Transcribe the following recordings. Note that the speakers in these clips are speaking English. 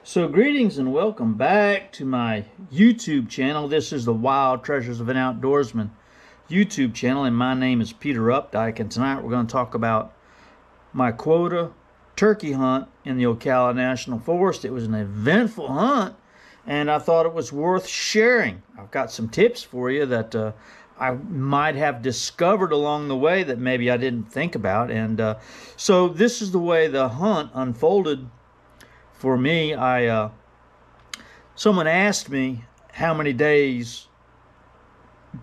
So greetings and welcome back to my YouTube channel. This is the Wild Treasures of an Outdoorsman YouTube channel, and my name is Peter Updike, and tonight we're going to talk about my quota turkey hunt in the Ocala National Forest. It was an eventful hunt, and I thought it was worth sharing. I've got some tips for you that I might have discovered along the way that maybe I didn't think about, and so this is the way the hunt unfolded. For me, someone asked me how many days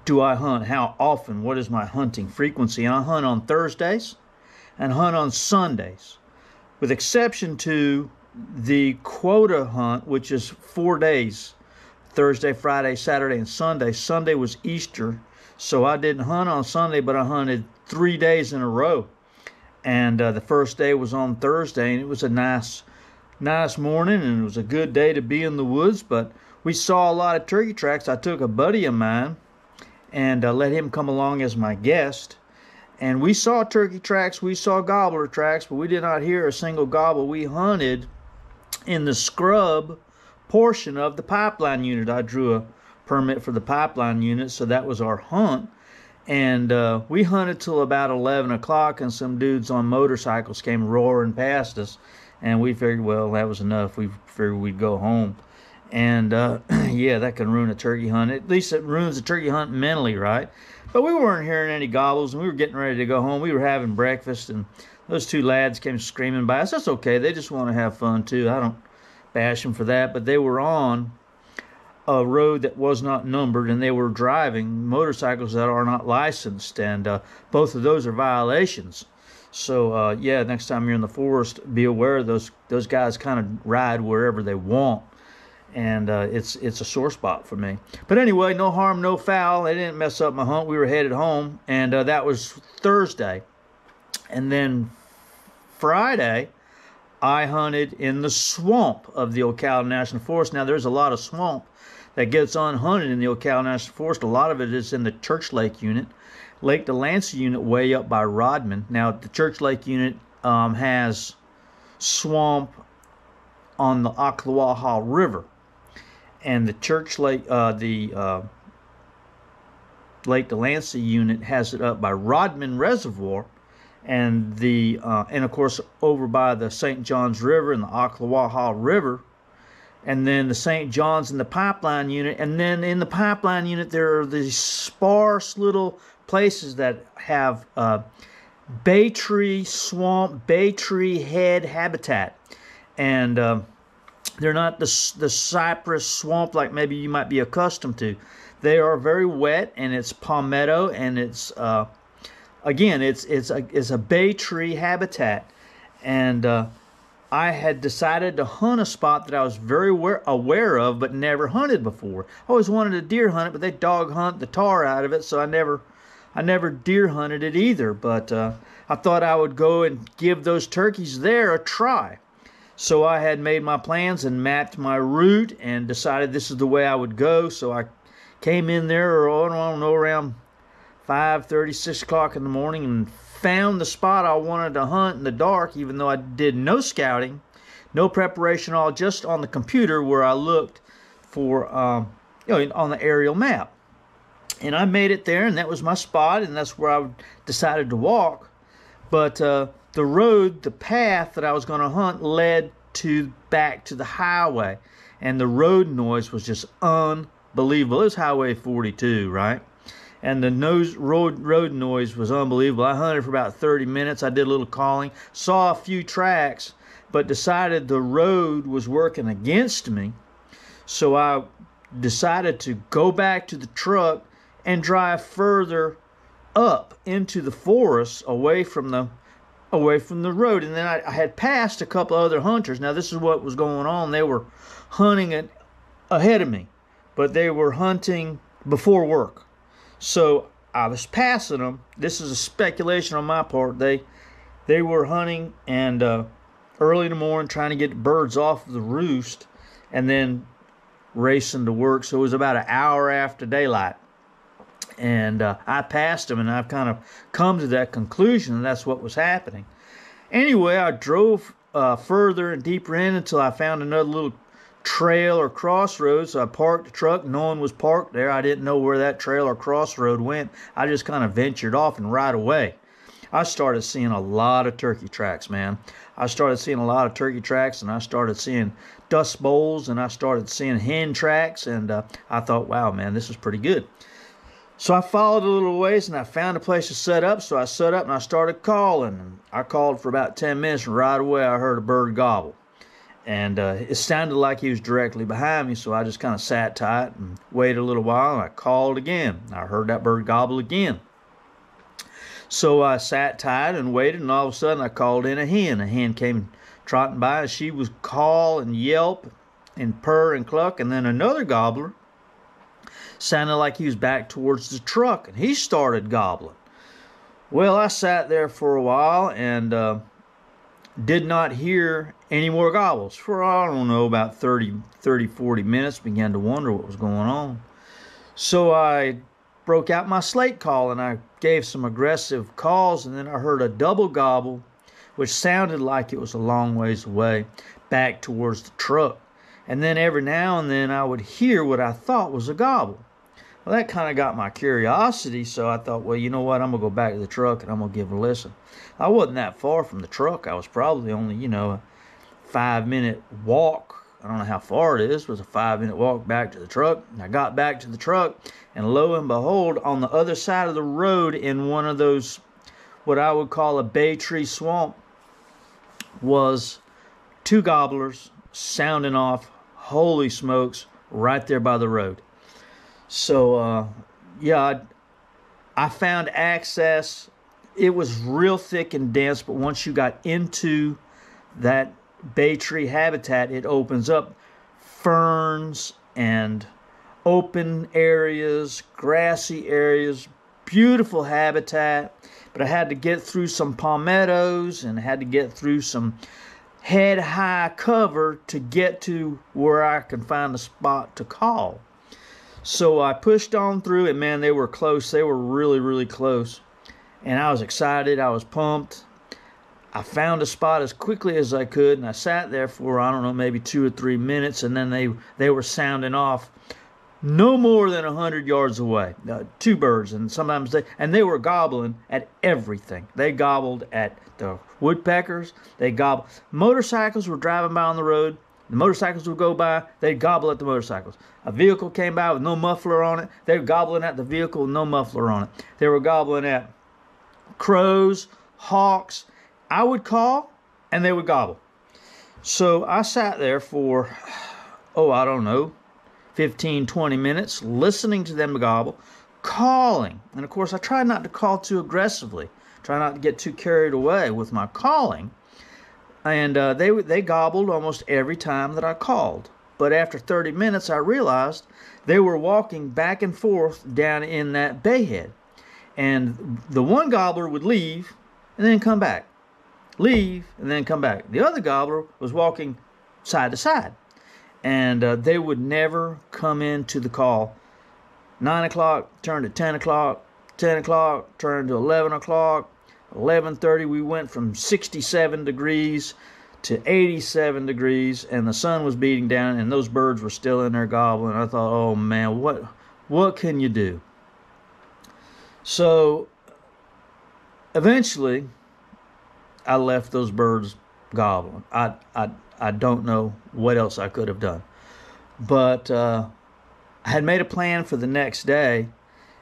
do I hunt, how often, what is my hunting frequency, and I hunt on Thursdays and hunt on Sundays, with exception to the quota hunt, which is 4 days, Thursday, Friday, Saturday, and Sunday. Sunday was Easter, so I didn't hunt on Sunday, but I hunted 3 days in a row, and the first day was on Thursday, and it was a nice morning, and it was a good day to be in the woods, but we saw a lot of turkey tracks. I took a buddy of mine and let him come along as my guest, and we saw turkey tracks, we saw gobbler tracks, but we did not hear a single gobble. We hunted in the scrub portion of the pipeline unit. I drew a permit for the pipeline unit, so that was our hunt, and we hunted till about 11 o'clock, and some dudes on motorcycles came roaring past us. And we figured, well, that was enough. We figured we'd go home. And, yeah, that can ruin a turkey hunt. At least it ruins a turkey hunt mentally, right? But we weren't hearing any gobbles, and we were getting ready to go home. We were having breakfast, and those two lads came screaming by us. That's okay. They just want to have fun, too. I don't bash them for that. But they were on a road that was not numbered, and they were driving motorcycles that are not licensed. And both of those are violations. So, yeah, next time you're in the forest, be aware those guys kind of ride wherever they want, and it's a sore spot for me. But anyway, no harm, no foul. They didn't mess up my hunt. We were headed home, and that was Thursday. And then Friday, I hunted in the swamp of the Ocala National Forest. Now, there's a lot of swamp that gets unhunted in the Ocala National Forest. A lot of it is in the Church Lake unit. Lake Delancey unit way up by Rodman. Now, the Church Lake unit has swamp on the Ocala River, and the Church Lake, Lake Delancey unit has it up by Rodman Reservoir, and and of course over by the St. Johns River and the Ocala River, and then the St. Johns and the pipeline unit, and then in the pipeline unit there are these sparse little places that have bay tree swamp, bay tree head habitat, and they're not the cypress swamp like maybe you might be accustomed to. They are very wet, and it's palmetto, and it's again it's a bay tree habitat, and I had decided to hunt a spot that I was very aware of but never hunted before. I always wanted to deer hunt it, but they dog hunt the tar out of it, so I never deer hunted it either, but I thought I would go and give those turkeys there a try. So I had made my plans and mapped my route and decided this is the way I would go. So I came in there, I don't know, around 5:30, 6 o'clock in the morning, and found the spot I wanted to hunt in the dark, even though I did no scouting, no preparation at all, just on the computer where I looked for, on the aerial map. And I made it there, and that was my spot, and that's where I decided to walk. But the road, the path that I was going to hunt led back to the highway, and the road noise was just unbelievable. It was Highway 42, right? And the road noise was unbelievable. I hunted for about 30 minutes. I did a little calling, saw a few tracks, but decided the road was working against me. So I decided to go back to the truck and drive further up into the forest away from the road. And then I had passed a couple other hunters. Now, this is what was going on. They were hunting it ahead of me, but they were hunting before work. So I was passing them. This is a speculation on my part. They were hunting and early in the morning trying to get birds off of the roost and then racing to work. So it was about an hour after daylight. And I passed them, and I've kind of come to that conclusion, and that's what was happening. Anyway, I drove further and deeper in until I found another little trail or crossroad. So I parked the truck. No one was parked there. I didn't know where that trail or crossroad went. I just kind of ventured off, and right away I started seeing a lot of turkey tracks, man. I started seeing a lot of turkey tracks, and I started seeing dust bowls, and I started seeing hen tracks, and I thought, wow, man, this is pretty good. So I followed a little ways, and I found a place to set up. So I set up, and I started calling. And I called for about 10 minutes, and right away I heard a bird gobble. And it sounded like he was directly behind me, so I just kind of sat tight and waited a little while, and I called again. I heard that bird gobble again. So I sat tight and waited, and all of a sudden I called in a hen. A hen came trotting by, and she was call and yelp and purr and cluck, and then another gobbler sounded like he was back towards the truck, and he started gobbling. Well, I sat there for a while and did not hear any more gobbles for, I don't know, about 30, 40 minutes. Began to wonder what was going on. So I broke out my slate call, and I gave some aggressive calls, and then I heard a double gobble, which sounded like it was a long ways away, back towards the truck. And then every now and then I would hear what I thought was a gobble. Well, that kind of got my curiosity, so I thought, well, you know what, I'm going to go back to the truck and I'm going to give it a listen. I wasn't that far from the truck. I was probably only, a 5-minute walk. I don't know how far it is. It was a 5-minute walk back to the truck. And I got back to the truck, and lo and behold, on the other side of the road in one of those, what I would call a bay tree swamp, was 2 gobblers sounding off, holy smokes, right there by the road. So, I found access. It was real thick and dense, but once you got into that bay tree habitat, it opens up ferns and open areas, grassy areas, beautiful habitat. But I had to get through some palmettos, and I had to get through some head-high cover to get to where I could find a spot to call. So I pushed on through, and man, they were close. They were really, really close. And I was excited. I was pumped. I found a spot as quickly as I could, and I sat there for, I don't know, maybe 2 or 3 minutes, and then they were sounding off no more than 100 yards away. 2 birds, and sometimes they were gobbling at everything. They gobbled at the woodpeckers. They gobbled. Motorcycles were driving by on the road. The motorcycles would go by, they'd gobble at the motorcycles. A vehicle came by with no muffler on it, they were gobbling at the vehicle with no muffler on it. They were gobbling at crows, hawks. I would call, and they would gobble. So I sat there for, I don't know, 15, 20 minutes, listening to them gobble, calling. And of course, I tried not to call too aggressively, try not to get too carried away with my calling. And they gobbled almost every time that I called. But after 30 minutes, I realized they were walking back and forth down in that bayhead. And the one gobbler would leave and then come back. Leave and then come back. The other gobbler was walking side to side. And they would never come into the call. 9 o'clock turned to 10 o'clock. 10 o'clock turned to 11 o'clock. 11:30, we went from 67 degrees to 87 degrees, and the sun was beating down, and those birds were still in there gobbling. I thought, oh man, what can you do? So eventually, I left those birds gobbling. I don't know what else I could have done, but I had made a plan for the next day,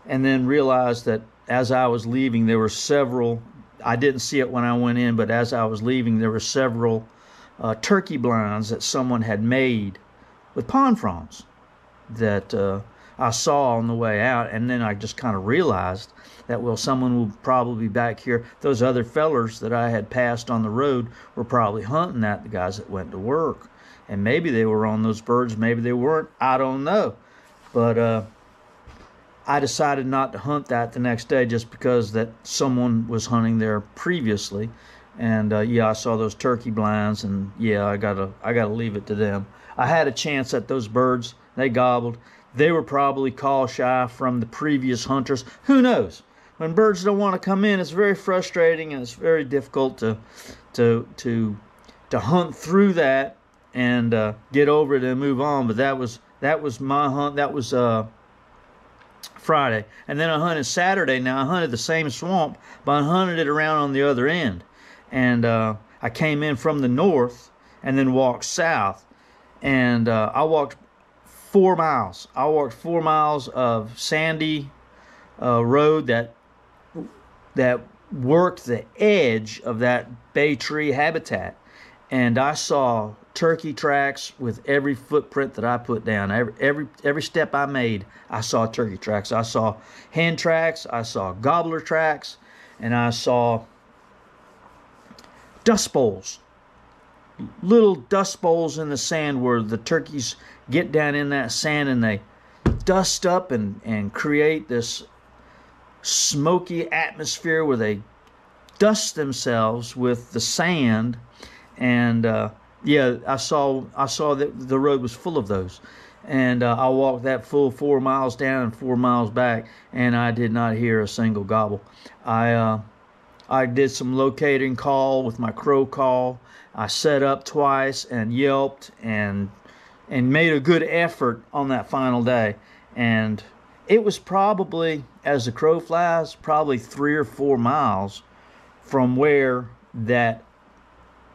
and then realized that as I was leaving, there were several. I didn't see it when I went in, but as I was leaving, there were several turkey blinds that someone had made with pond fronds that I saw on the way out. And then I just kind of realized that, well, someone will probably be back here. Those other fellers that I had passed on the road were probably hunting at the guys that went to work. And maybe they were on those birds, maybe they weren't. I don't know. But I decided not to hunt that the next day just because that someone was hunting there previously. And I saw those turkey blinds, and I gotta leave it to them. I had a chance at those birds. They gobbled. They were probably call shy from the previous hunters. Who knows? When birds don't want to come in, it's very frustrating, and it's very difficult to hunt through that and get over it and move on. But that was my hunt. That was Friday. And then I hunted Saturday. Now I hunted the same swamp, but I hunted it around on the other end. And I came in from the north and then walked south. And I walked 4 miles. I walked 4 miles of sandy road that worked the edge of that bay tree habitat. And I saw turkey tracks with every footprint that I put down. Every step I made, I saw turkey tracks. I saw hen tracks, I saw gobbler tracks, and I saw dust bowls. Little dust bowls in the sand where the turkeys get down in that sand and they dust up and create this smoky atmosphere where they dust themselves with the sand. And yeah, I saw that the road was full of those. And I walked that full 4 miles down and 4 miles back, and I did not hear a single gobble. I did some locating call with my crow call. I set up twice and yelped and made a good effort on that final day. And it was probably, as the crow flies, probably 3 or 4 miles from where that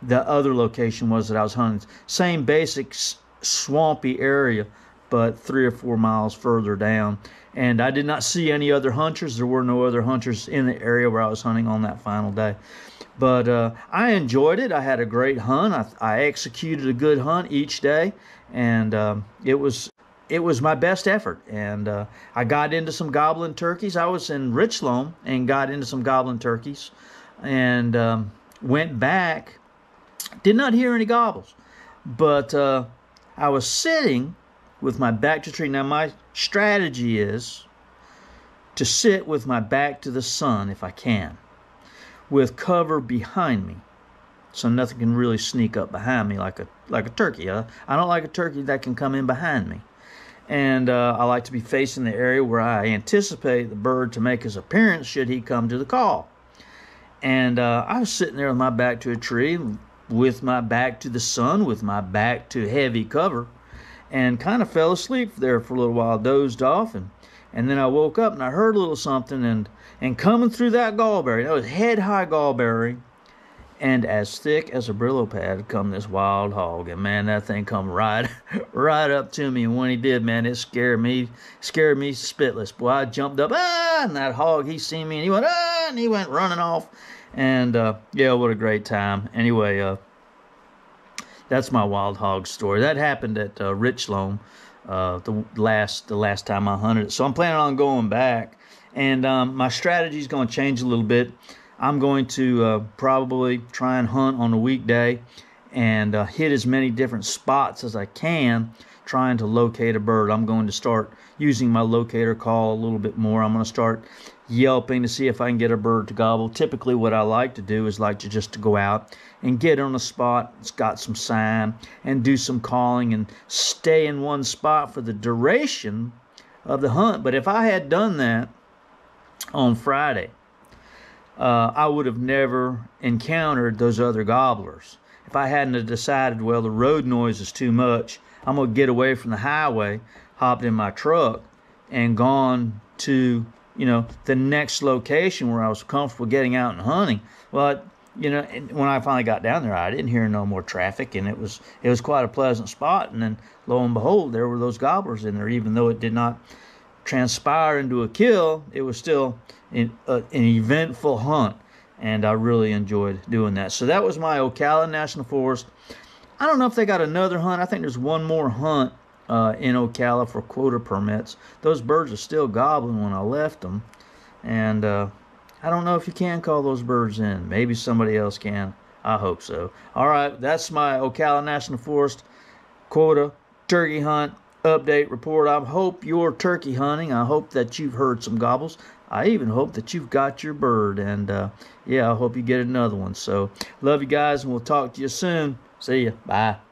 the other location was that I was hunting. Same basic swampy area, but 3 or 4 miles further down. And I did not see any other hunters. There were no other hunters in the area where I was hunting on that final day. But I enjoyed it. I had a great hunt. I executed a good hunt each day, and it was my best effort. And I got into some gobbling turkeys. I was in Richloam and got into some gobbling turkeys, and went back. Did not hear any gobbles, but I was sitting with my back to the tree. Now my strategy is to sit with my back to the sun if I can, with cover behind me, so nothing can really sneak up behind me like a turkey. I don't like a turkey that can come in behind me. And I like to be facing the area where I anticipate the bird to make his appearance should he come to the call. And I was sitting there with my back to a tree, with my back to the sun, with my back to heavy cover, and kind of fell asleep there for a little while, dozed off, and then I woke up and I heard a little something, and coming through that gallberry, that was head-high gallberry, and as thick as a Brillo pad, come this wild hog. And man, that thing come right up to me, and when he did, man, it scared me spitless. Boy, I jumped up, and that hog, he seen me, and he went, and he went running off. And yeah, what a great time. Anyway, that's my wild hog story. That happened at Richloam the last time I hunted it. So I'm planning on going back, and my strategy is going to change a little bit. I'm going to probably try and hunt on a weekday and hit as many different spots as I can, trying to locate a bird. I'm going to start using my locator call a little bit more. I'm going to start yelping to see if I can get a bird to gobble. Typically what I like to do is just to go out and get on a spot that's got some sign and do some calling and stay in one spot for the duration of the hunt. But if I had done that on Friday, I would have never encountered those other gobblers. If I hadn't have decided, well, the road noise is too much, I'm going to get away from the highway, hopped in my truck, and gone to, the next location where I was comfortable getting out and hunting. Well, when I finally got down there, I didn't hear no more traffic, and it was quite a pleasant spot. And then, lo and behold, there were those gobblers in there. Even though it did not transpire into a kill, it was still an eventful hunt, and I really enjoyed doing that. So that was my Ocala National Forest. I don't know if they got another hunt. I think there's one more hunt in Ocala for quota permits. Those birds are still gobbling when I left them, and I don't know if you can call those birds in. Maybe somebody else can. I hope so. All right, that's my Ocala National Forest quota turkey hunt update report. I hope you're turkey hunting. I hope that you've heard some gobbles. I even hope that you've got your bird, and yeah, I hope you get another one. So love you guys, and we'll talk to you soon. See ya. Bye.